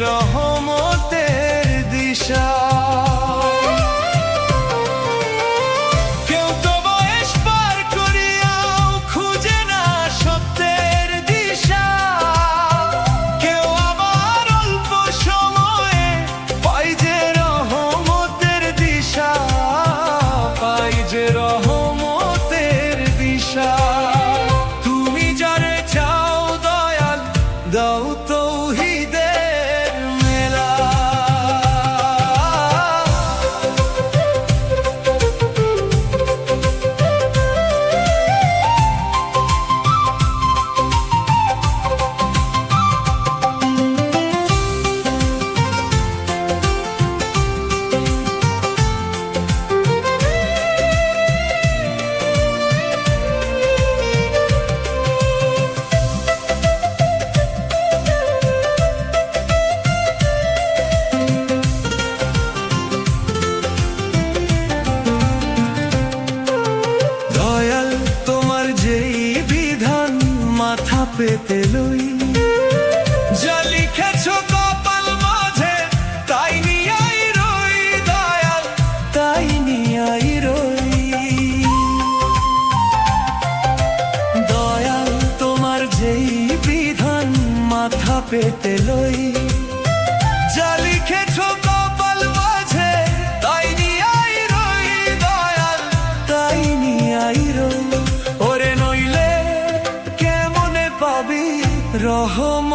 রহমতের দিশা। কেউ তো বয়স পার করিয়াও খুঁজে না সত্যের দিশা, কেউ আবার অল্প সময়ে পায় যে রহমতের দিশা, পায় যে রহমতের দিশা। তুমি যারে চাও দয়াল দাও তৌহিদের মাথা পেতে লই, যা লিখেছো কপাল মাঝে তাই নিয়াই রই দয়াল, তাই নিয়াই রই। দয়াল তোমার যেই বিধান মাথা পেতে লই, যা লিখেছো কপাল মাঝে তাই নিয়াই রই দয়াল, তাই নিয়াই রই। ওরে নইলে পাবি রহম